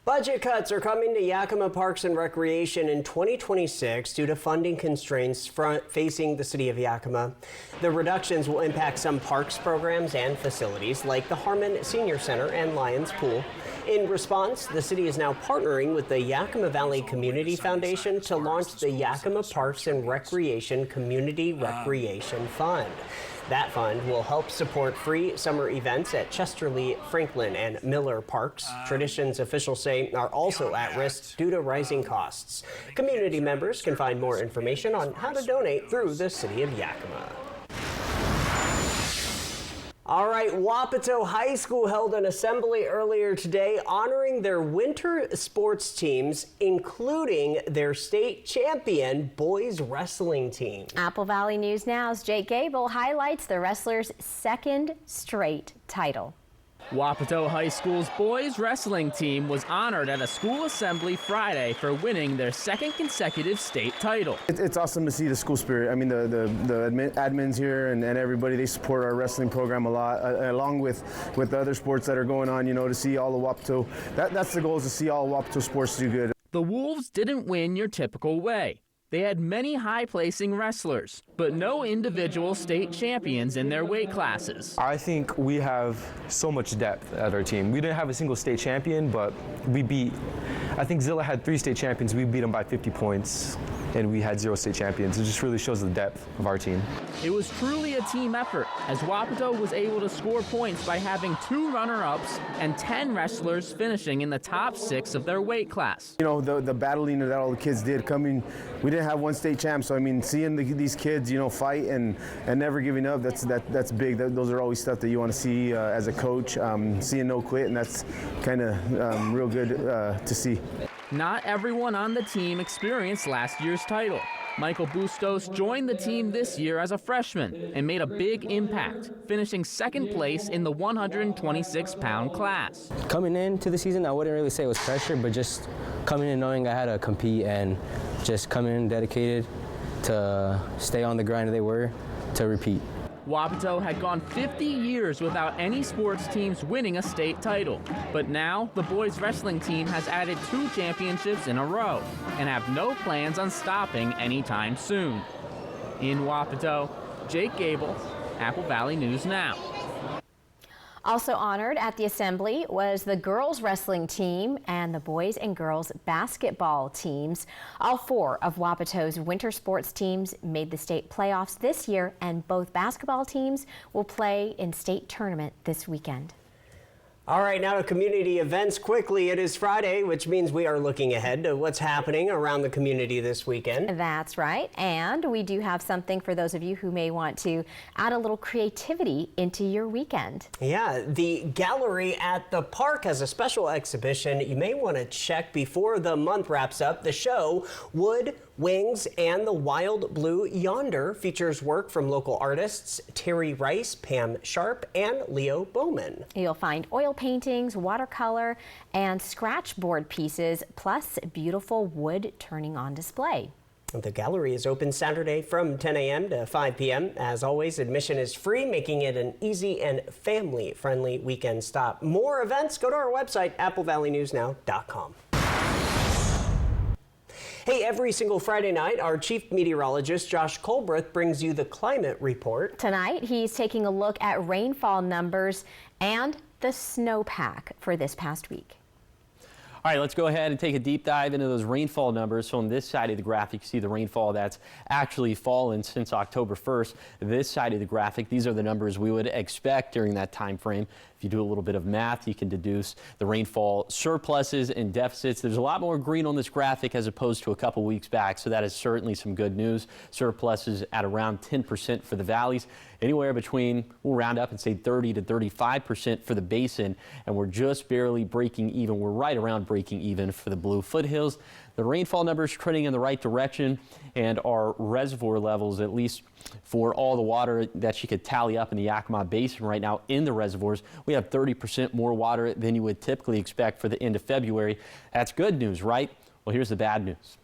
Budget cuts are coming to Yakima Parks and Recreation in 2026 due to funding constraints facing the city of Yakima. The reductions will impact some parks programs and facilities like the Harmon Senior Center and Lions Pool. In response, the city is now partnering with the Yakima Valley Community Foundation to launch the Yakima Parks and Recreation Community Recreation Fund. That fund will help support free summer events at Chesterly, Franklin, and Miller Parks. Traditions officials say are also at risk due to rising costs. Community members can find more information on how to donate through the City of Yakima. All right, Wapato High School held an assembly earlier today honoring their winter sports teams, including their state champion boys wrestling team. Apple Valley News Now's Jake Gable highlights the wrestlers' second straight title. Wapato High School's boys wrestling team was honored at a school assembly Friday for winning their second consecutive state title. It's awesome to see the school spirit. I mean, the admins here and everybody, they support our wrestling program a lot, along with the other sports that are going on, you know, to see all of Wapato. That's the goal, is to see all Wapato sports do good. The Wolves didn't win your typical way. They had many high-placing wrestlers, but no individual state champions in their weight classes. I think we have so much depth at our team. We didn't have a single state champion, but I think Zilla had 3 state champions. We beat them by 50 points, and we had 0 state champions. It just really shows the depth of our team. It was truly a team effort, as Wapato was able to score points by having 2 runner-ups and 10 wrestlers finishing in the top 6 of their weight class. You know, the battling that all the kids did coming. We didn't have 1 state champ, so I mean, seeing these kids, you know, fight and never giving up, that's big. Those are always stuff that you want to see as a coach. Seeing no quit, and that's kind of real good to see. Not everyone on the team experienced last year's title. Michael Bustos joined the team this year as a freshman and made a big impact, finishing second place in the 126-pound class. Coming into the season, I wouldn't really say it was pressure, but just coming in knowing I had to compete and just coming in dedicated to stay on the grind they were to repeat. Wapato had gone 50 years without any sports teams winning a state title, but now the boys wrestling team has added 2 championships in a row and have no plans on stopping anytime soon. In Wapato, Jake Gable, Apple Valley News Now. Also honored at the assembly was the girls wrestling team and the boys and girls basketball teams. All 4 of Wapato's winter sports teams made the state playoffs this year, and both basketball teams will play in state tournament this weekend. All right, now to community events quickly. It is Friday, which means we are looking ahead to what's happening around the community this weekend. That's right. And we do have something for those of you who may want to add a little creativity into your weekend. Yeah, the gallery at the park has a special exhibition you may want to check before the month wraps up. The show, Wood, Wings, and the Wild Blue Yonder, features work from local artists Terry Rice, Pam Sharp, and Leo Bowman. You'll find oil paintings, watercolor, and scratchboard pieces, plus beautiful wood turning on display. The gallery is open Saturday from 10 a.m. to 5 p.m. As always, admission is free, making it an easy and family-friendly weekend stop. More events, go to our website, applevalleynewsnow.com. Hey, every single Friday night, our chief meteorologist, Josh Colbreth, brings you the climate report. Tonight, he's taking a look at rainfall numbers and the snowpack for this past week. All right, let's go ahead and take a deep dive into those rainfall numbers. So on this side of the graphic, you see the rainfall that's actually fallen since October 1st. This side of the graphic, these are the numbers we would expect during that time frame. If you do a little bit of math, you can deduce the rainfall surpluses and deficits. There's a lot more green on this graphic as opposed to a couple weeks back, so that is certainly some good news. Surpluses at around 10% for the valleys, anywhere between, we'll round up and say 30 to 35% for the basin, and we're just barely breaking even. We're right around breaking even for the Blue Foothills. The rainfall numbers trending in the right direction, and our reservoir levels, at least for all the water that you could tally up in the Yakima Basin right now in the reservoirs, we have 30% more water than you would typically expect for the end of February. That's good news, right? Well, here's the bad news.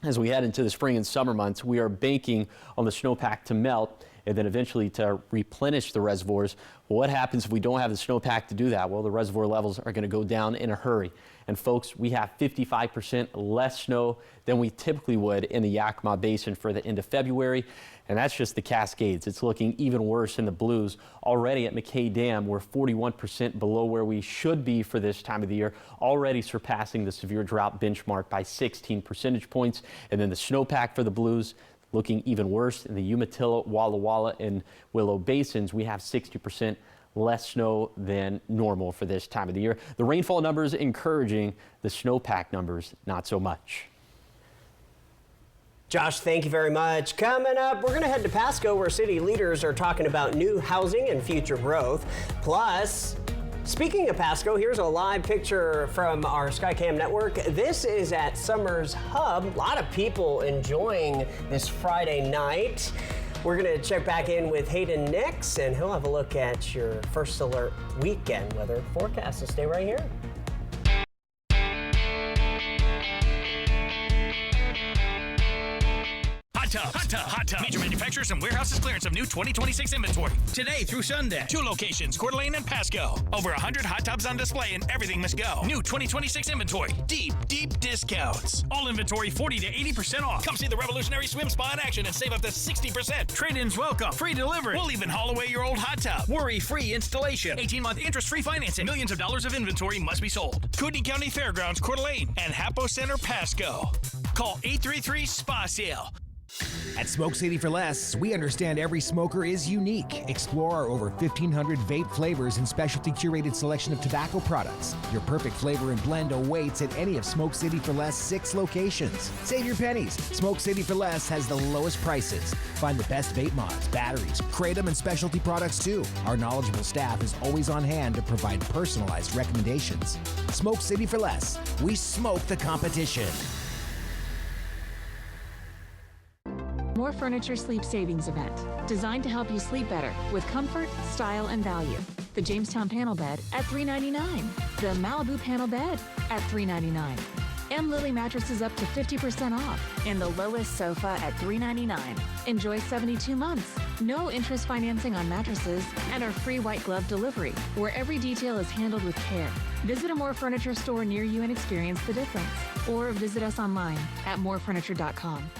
As we head into the spring and summer months, we are banking on the snowpack to melt and then eventually to replenish the reservoirs. Well, what happens if we don't have the snowpack to do that? Well, the reservoir levels are going to go down in a hurry. And folks, we have 55% less snow than we typically would in the Yakima Basin for the end of February. And that's just the Cascades. It's looking even worse in the Blues. Already at McKay Dam, we're 41% below where we should be for this time of the year, already surpassing the severe drought benchmark by 16 percentage points. And then the snowpack for the Blues, looking even worse in the Umatilla, Walla Walla, and Willow Basins. We have 60% less snow than normal for this time of the year. The rainfall numbers encouraging, the snowpack numbers not so much. Josh, thank you very much. Coming up, we're going to head to Pasco, where city leaders are talking about new housing and future growth. Plus, speaking of Pasco, here's a live picture from our Skycam network. This is at Summers Hub. A lot of people enjoying this Friday night. We're going to check back in with Hayden Nix, and he'll have a look at your First Alert weekend weather forecast. So stay right here. Hot Tub. Major manufacturers and warehouses clearance of new 2026 inventory. Today through Sunday. 2 locations, Coeur d'Alene and Pasco. Over 100 hot tubs on display and everything must go. New 2026 inventory. Deep discounts. All inventory 40 to 80% off. Come see the revolutionary swim spa in action and save up to 60%. Trade-ins welcome. Free delivery. We'll even haul away your old hot tub. Worry-free installation. 18-month interest-free financing. Millions of dollars of inventory must be sold. Kootenai County Fairgrounds, Coeur d'Alene, and Hapo Center, Pasco. Call 833-SPA-SALE. At Smoke City for Less, we understand every smoker is unique. Explore our over 1,500 vape flavors and specialty curated selection of tobacco products. Your perfect flavor and blend awaits at any of Smoke City for Less 6 locations. Save your pennies. Smoke City for Less has the lowest prices. Find the best vape mods, batteries, kratom, and specialty products too. Our knowledgeable staff is always on hand to provide personalized recommendations. Smoke City for Less. We smoke the competition. More Furniture Sleep Savings Event, designed to help you sleep better with comfort, style, and value. The Jamestown Panel Bed at $399. The Malibu Panel Bed at $399. And Lily mattresses up to 50% off. And the lowest sofa at $399. Enjoy 72 months, no interest financing on mattresses, and our free white glove delivery, where every detail is handled with care. Visit a More Furniture store near you and experience the difference. Or visit us online at morefurniture.com.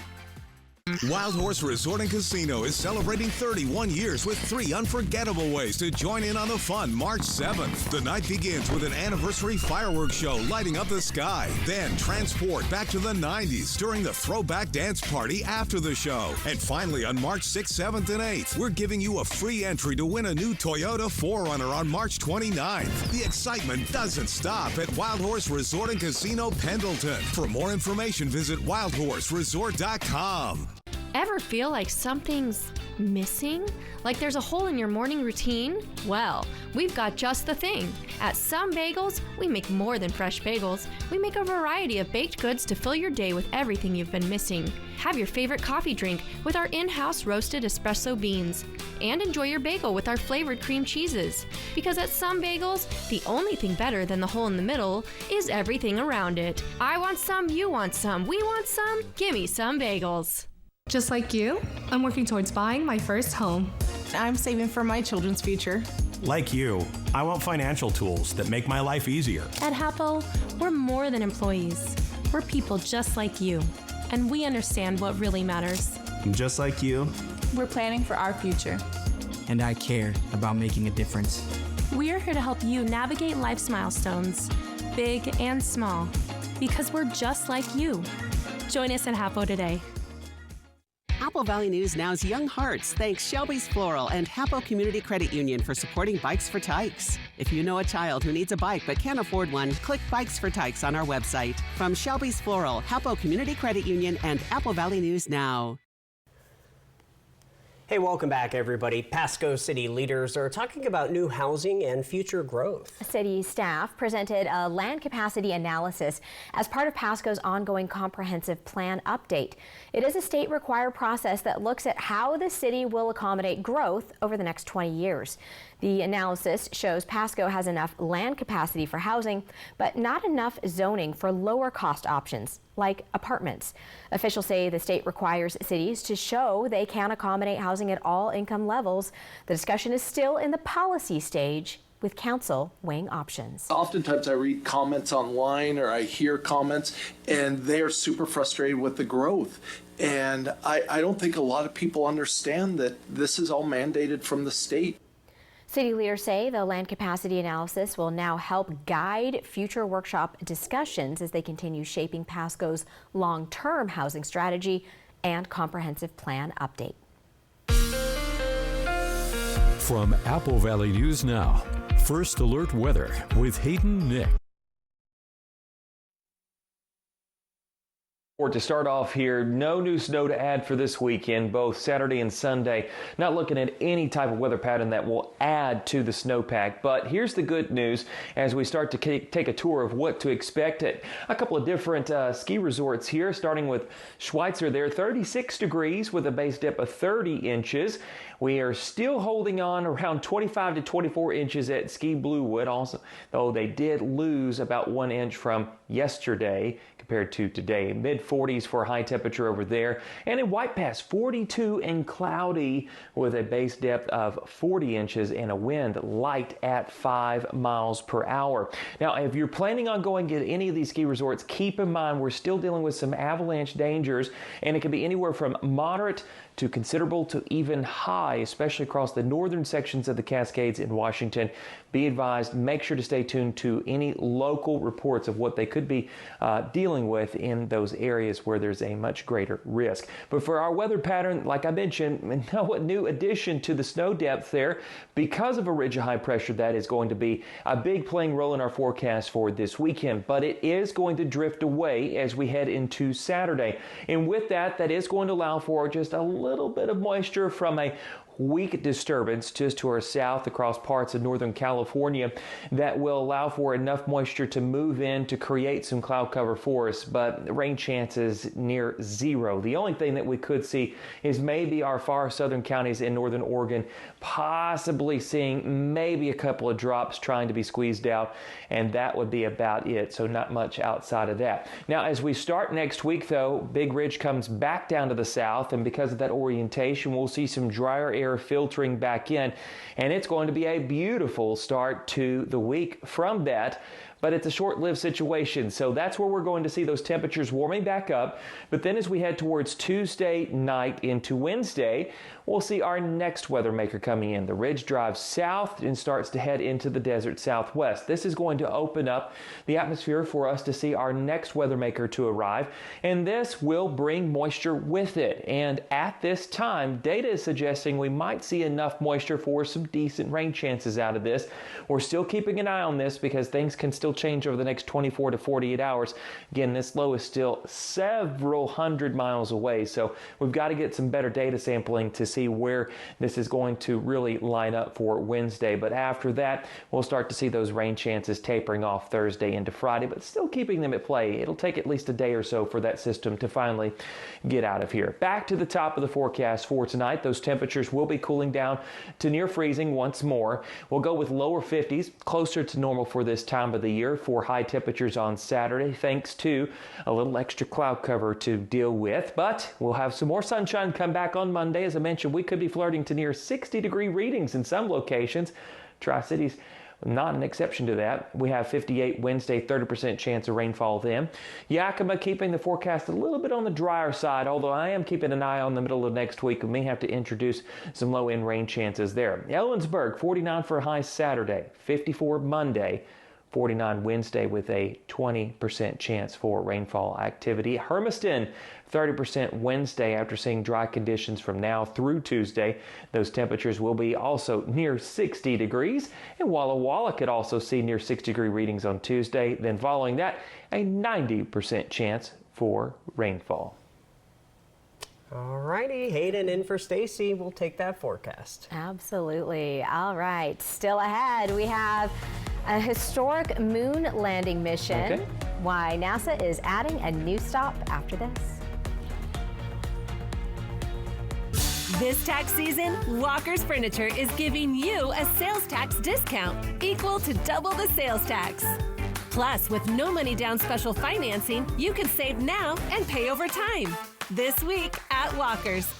Wild Horse Resort and Casino is celebrating 31 years with 3 unforgettable ways to join in on the fun March 7th. The night begins with an anniversary fireworks show lighting up the sky. Then transport back to the 90s during the throwback dance party after the show. And finally, on March 6th, 7th, and 8th, we're giving you a free entry to win a new Toyota 4Runner on March 29th. The excitement doesn't stop at Wild Horse Resort and Casino Pendleton. For more information, visit wildhorseresort.com. Ever feel like something's missing? Like there's a hole in your morning routine? Well, we've got just the thing. At Some Bagels, we make more than fresh bagels. We make a variety of baked goods to fill your day with everything you've been missing. Have your favorite coffee drink with our in-house roasted espresso beans. And enjoy your bagel with our flavored cream cheeses. Because at Some Bagels, the only thing better than the hole in the middle is everything around it. I want some, you want some, we want some. Gimme Some Bagels. Just like you, I'm working towards buying my first home. I'm saving for my children's future. Like you, I want financial tools that make my life easier. At Hapo, we're more than employees. We're people just like you, and we understand what really matters. Just like you, we're planning for our future. And I care about making a difference. We're here to help you navigate life's milestones, big and small, because we're just like you. Join us at Hapo today. Apple Valley News Now's Young Hearts thanks Shelby's Floral and Hapo Community Credit Union for supporting Bikes for Tykes. If you know a child who needs a bike but can't afford one, click Bikes for Tykes on our website. From Shelby's Floral, Hapo Community Credit Union, and Apple Valley News Now. Hey, welcome back, everybody. Pasco City leaders are talking about new housing and future growth. City staff presented a land capacity analysis as part of Pasco's ongoing comprehensive plan update. It is a state-required process that looks at how the city will accommodate growth over the next 20 years. The analysis shows Pasco has enough land capacity for housing, but not enough zoning for lower cost options like apartments. Officials say the state requires cities to show they can accommodate housing at all income levels. The discussion is still in the policy stage, with council weighing options. Oftentimes I read comments online or I hear comments and they're super frustrated with the growth. And I don't think a lot of people understand that this is all mandated from the state. City leaders say the land capacity analysis will now help guide future workshop discussions as they continue shaping Pasco's long-term housing strategy and comprehensive plan update. From Apple Valley News Now, First Alert Weather with Hayden Nick. To start off here, no new snow to add for this weekend, both Saturday and Sunday. Not looking at any type of weather pattern that will add to the snowpack. But here's the good news as we start to take a tour of what to expect at a couple of different ski resorts here, starting with Schweitzer there, 36 degrees with a base dip of 30 inches. We are still holding on around 25 to 24 inches at Ski Bluewood, also, though they did lose about 1 inch from yesterday compared to today. Mid-40s for high temperature over there. And in White Pass, 42 and cloudy with a base depth of 40 inches and a wind light at 5 miles per hour. Now, if you're planning on going to any of these ski resorts, keep in mind we're still dealing with some avalanche dangers, and it can be anywhere from moderate to considerable to even high, especially across the northern sections of the Cascades in Washington. Be advised, make sure to stay tuned to any local reports of what they could be dealing with in those areas where there's a much greater risk. But for our weather pattern, like I mentioned, no new addition to the snow depth there because of a ridge of high pressure that is going to be a big playing role in our forecast for this weekend. But it is going to drift away as we head into Saturday. And with that, that is going to allow for just a little bit of moisture from a weak disturbance just to our south across parts of Northern California that will allow for enough moisture to move in to create some cloud cover for us, but rain chances near zero. The only thing that we could see is maybe our far southern counties in northern Oregon possibly seeing maybe a couple of drops trying to be squeezed out, and that would be about it. So not much outside of that. Now, as we start next week, though, Big Ridge comes back down to the south, and because of that orientation, we'll see some drier air filtering back in, and it's going to be a beautiful start to the week from that. But it's a short-lived situation, so that's where we're going to see those temperatures warming back up. But then as we head towards Tuesday night into Wednesday, we'll see our next weather maker coming in. The ridge drives south and starts to head into the desert southwest. This is going to open up the atmosphere for us to see our next weather maker to arrive, and this will bring moisture with it. And at this time, data is suggesting we might see enough moisture for some decent rain chances out of this. We're still keeping an eye on this because things can still change over the next 24 to 48 hours. Again, this low is still several hundred miles away, so we've got to get some better data sampling to see where this is going to really line up for Wednesday. But after that, we'll start to see those rain chances tapering off Thursday into Friday, but still keeping them at play. It'll take at least a day or so for that system to finally get out of here. Back to the top of the forecast for tonight. Those temperatures will be cooling down to near freezing once more. We'll go with lower 50s, closer to normal for this time of the year for high temperatures on Saturday, thanks to a little extra cloud cover to deal with. But we'll have some more sunshine come back on Monday. As I mentioned, we could be flirting to near 60-degree readings in some locations. Tri-Cities not an exception to that. We have 58 Wednesday, 30% chance of rainfall then. Yakima keeping the forecast a little bit on the drier side, although I am keeping an eye on the middle of next week. We may have to introduce some low-end rain chances there. Ellensburg, 49 for a high Saturday, 54 Monday, 49 Wednesday with a 20% chance for rainfall activity. Hermiston, 30% Wednesday after seeing dry conditions from now through Tuesday. Those temperatures will be also near 60 degrees. And Walla Walla could also see near 60-degree readings on Tuesday. Then following that, a 90% chance for rainfall. All righty, Hayden in for Stacy. We'll take that forecast. Absolutely. All right, still ahead, we have a historic moon landing mission. Okay. Why NASA is adding a new stop after this. This tax season, Walker's Furniture is giving you a sales tax discount equal to double the sales tax. Plus, with no money down special financing, you can save now and pay over time. This week at Walker's.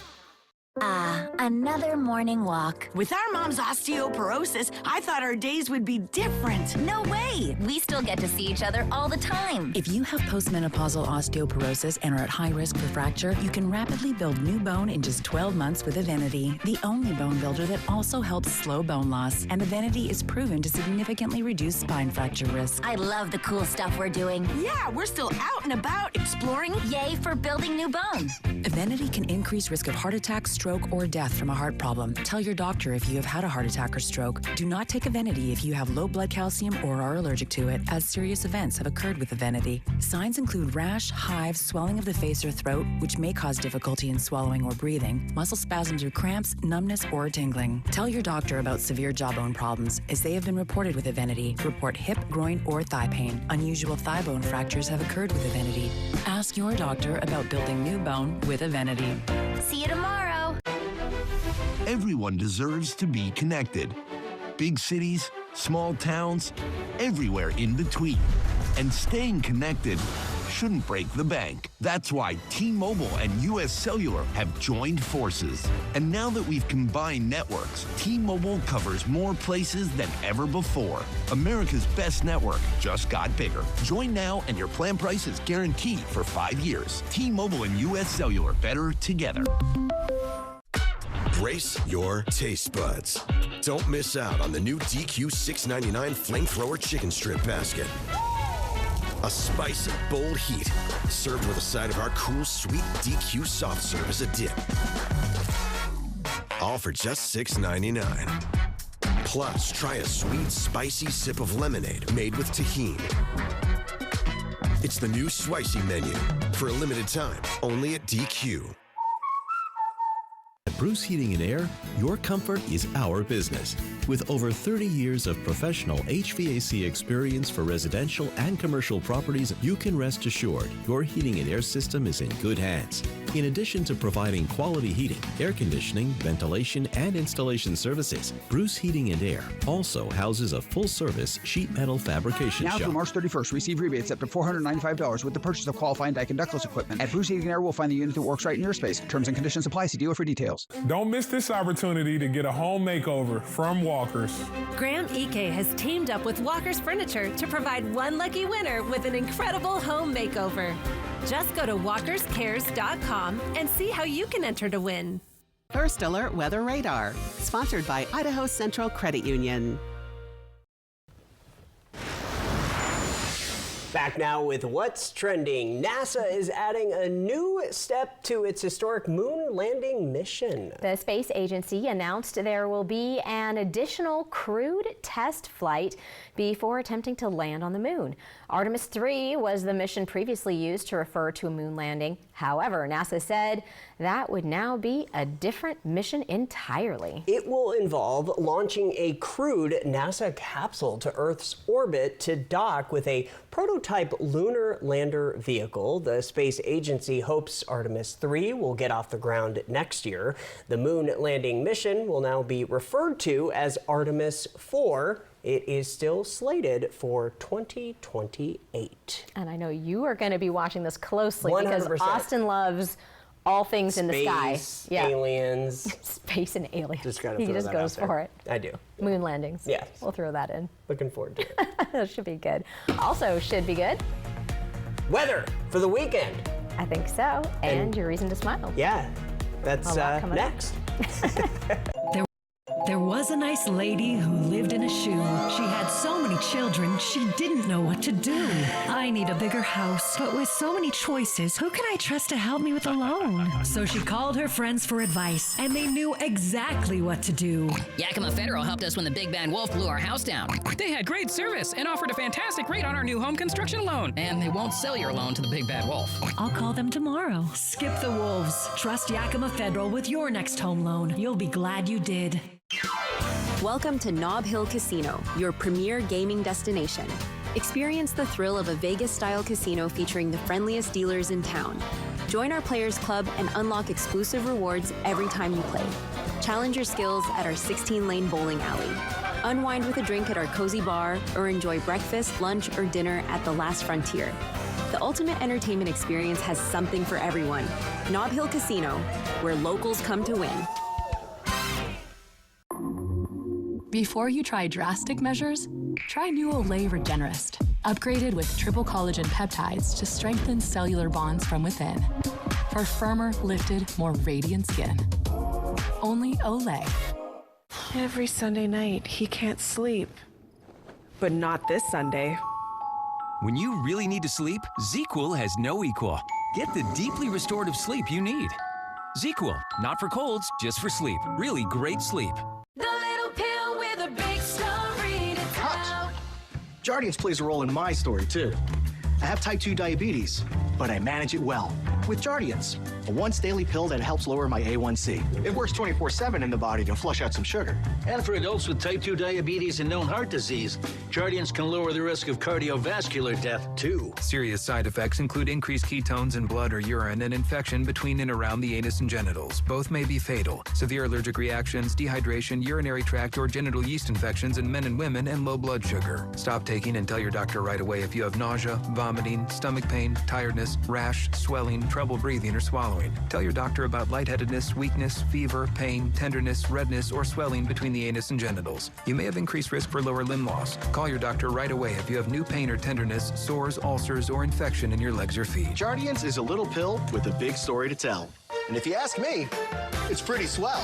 Another morning walk. With our mom's osteoporosis, I thought our days would be different. No way! We still get to see each other all the time. If you have postmenopausal osteoporosis and are at high risk for fracture, you can rapidly build new bone in just 12 months with Evenity, the only bone builder that also helps slow bone loss. And Evenity is proven to significantly reduce spine fracture risk. I love the cool stuff we're doing. Yeah, we're still out and about exploring. Yay for building new bone. Evenity can increase risk of heart attack, stroke, or death from a heart problem. Tell your doctor if you have had a heart attack or stroke. Do not take Evenity if you have low blood calcium or are allergic to it, as serious events have occurred with Evenity. Signs include rash, hives, swelling of the face or throat, which may cause difficulty in swallowing or breathing, muscle spasms or cramps, numbness, or tingling. Tell your doctor about severe jawbone problems, as they have been reported with Evenity. Report hip, groin, or thigh pain. Unusual thigh bone fractures have occurred with Evenity. Ask your doctor about building new bone with Evenity. See you tomorrow. Everyone deserves to be connected. Big cities, small towns, everywhere in between. And staying connected shouldn't break the bank. That's why T-Mobile and US Cellular have joined forces. And now that we've combined networks, T-Mobile covers more places than ever before. America's best network just got bigger. Join now and your plan price is guaranteed for 5 years. T-Mobile and US Cellular, better together. Brace your taste buds. Don't miss out on the new DQ $6.99 Flamethrower Chicken Strip Basket. A spicy, bold heat, served with a side of our cool, sweet DQ soft serve as a dip. All for just $6.99. Plus, try a sweet, spicy sip of lemonade made with tahini. It's the new Swisey menu for a limited time, only at DQ. At Bruce Heating and Air, your comfort is our business. With over 30 years of professional HVAC experience for residential and commercial properties, you can rest assured your heating and air system is in good hands. In addition to providing quality heating, air conditioning, ventilation, and installation services, Bruce Heating and Air also houses a full-service sheet metal fabrication now shop. through March 31st, receive rebates up to $495 with the purchase of qualifying Daikin ductless equipment. At Bruce Heating and Air, we'll find the unit that works right in your space. Terms and conditions apply. See dealer for details. Don't miss this opportunity to get a home makeover from Walker's. Graham Ike has teamed up with Walker's Furniture to provide one lucky winner with an incredible home makeover. Just go to walkerscares.com and see how you can enter to win. First Alert Weather Radar, sponsored by Idaho Central Credit Union. Back now with what's trending. NASA is adding a new step to its historic moon landing mission. The space agency announced there will be an additional crewed test flight before attempting to land on the moon. Artemis 3 was the mission previously used to refer to a moon landing. However, NASA said that would now be a different mission entirely. It will involve launching a crewed NASA capsule to Earth's orbit to dock with a prototype lunar lander vehicle. The space agency hopes Artemis 3 will get off the ground next year. The moon landing mission will now be referred to as Artemis 4. It is still slated for 2028. And I know you are going to be watching this closely 100%. because Austin loves all things in the sky. Space, aliens. Space and aliens. Just gotta he throw just that goes out there. for it. I do. Moon landings. Yes. We'll throw that in. Looking forward to it. That should be good. Also should be good. Weather for the weekend. I think so. And your reason to smile. Yeah. That's A lot coming up. next. There was a nice lady who lived in a shoe. She had so many children, she didn't know what to do. I need a bigger house, but with so many choices, who can I trust to help me with a loan? So she called her friends for advice, and they knew exactly what to do. Yakima Federal helped us when the big bad wolf blew our house down. They had great service and offered a fantastic rate on our new home construction loan. And they won't sell your loan to the big bad wolf. I'll call them tomorrow. Skip the wolves. Trust Yakima Federal with your next home loan. You'll be glad you did. Welcome to Nob Hill Casino, your premier gaming destination. Experience the thrill of a Vegas-style casino featuring the friendliest dealers in town. Join our Players Club and unlock exclusive rewards every time you play. Challenge your skills at our 16-lane bowling alley. Unwind with a drink at our cozy bar, or enjoy breakfast, lunch, or dinner at the Last Frontier. The ultimate entertainment experience has something for everyone. Nob Hill Casino, where locals come to win. Before you try drastic measures, try new Olay Regenerist, upgraded with triple collagen peptides to strengthen cellular bonds from within. For firmer, lifted, more radiant skin. Only Olay. Every Sunday night, he can't sleep. But not this Sunday. When you really need to sleep, ZzzQuil has no equal. Get the deeply restorative sleep you need. ZzzQuil, not for colds, just for sleep. Really great sleep. The little pill with a big story to tell. Jardiance plays a role in my story, too. I have type 2 diabetes, but I manage it well with Jardiance, a once-daily pill that helps lower my A1C. It works 24/7 in the body to flush out some sugar. And for adults with type 2 diabetes and known heart disease, Jardiance can lower the risk of cardiovascular death, too. Serious side effects include increased ketones in blood or urine and infection between and around the anus and genitals. Both may be fatal. Severe allergic reactions, dehydration, urinary tract or genital yeast infections in men and women, and low blood sugar. Stop taking and tell your doctor right away if you have nausea, vomiting, stomach pain, tiredness, rash, swelling, trouble breathing or swallowing. Tell your doctor about lightheadedness, weakness, fever, pain, tenderness, redness, or swelling between the anus and genitals. You may have increased risk for lower limb loss. Call your doctor right away if you have new pain or tenderness, sores, ulcers, or infection in your legs or feet. Jardiance is a little pill with a big story to tell. And if you ask me, it's pretty swell.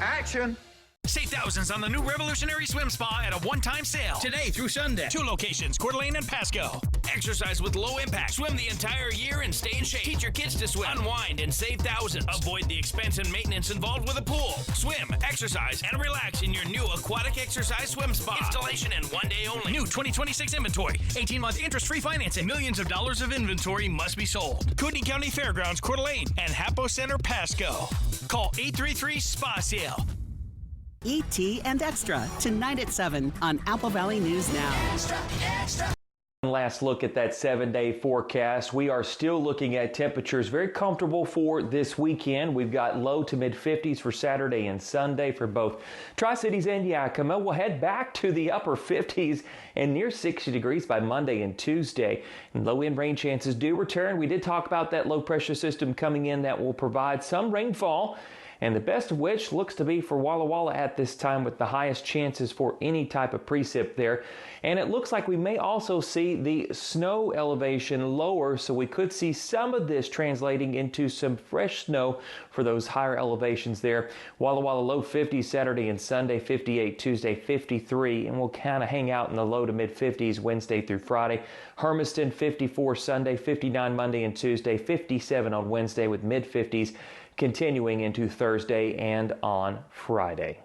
Action! Save thousands on the new Revolutionary Swim Spa at a one-time sale. Today through Sunday. 2 locations, Coeur d'Alene and Pasco. Exercise with low impact. Swim the entire year and stay in shape. Teach your kids to swim. Unwind and save thousands. Avoid the expense and maintenance involved with a pool. Swim, exercise, and relax in your new aquatic exercise swim spa. Installation in 1 day only. New 2026 inventory. 18-month interest-free financing. Millions of dollars of inventory must be sold. Kootenai County Fairgrounds, Coeur d'Alene, and Hapo Center, Pasco. Call 833-SPA-SALE. E.T. and Extra, tonight at 7 on Apple Valley News Now. Extra, extra. One last look at that 7-day forecast. We are still looking at temperatures very comfortable for this weekend. We've got low to mid 50s for Saturday and Sunday for both Tri-Cities and Yakima. We'll head back to the upper 50s and near 60 degrees by Monday and Tuesday. And low-end rain chances do return. We did talk about that low pressure system coming in that will provide some rainfall, and the best of which looks to be for Walla Walla at this time, with the highest chances for any type of precip there. And it looks like we may also see the snow elevation lower, so we could see some of this translating into some fresh snow for those higher elevations there. Walla Walla low 50s Saturday and Sunday, 58 Tuesday, 53, and we'll kind of hang out in the low to mid 50s Wednesday through Friday. Hermiston 54 Sunday, 59 Monday and Tuesday, 57 on Wednesday with mid 50s. Continuing into Thursday and on Friday.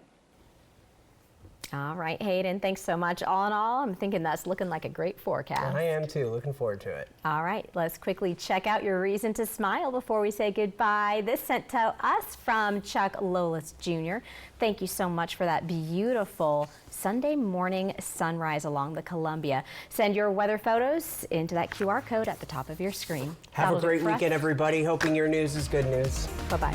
All right, Hayden, thanks so much. All in all, I'm thinking that's looking like a great forecast. I am too. Looking forward to it. All right, let's quickly check out your reason to smile before we say goodbye. This sent to us from Chuck Lolis Jr. Thank you so much for that beautiful Sunday morning sunrise along the Columbia. Send your weather photos into that QR code at the top of your screen. Have a great weekend, everybody. Hoping your news is good news. Bye-bye.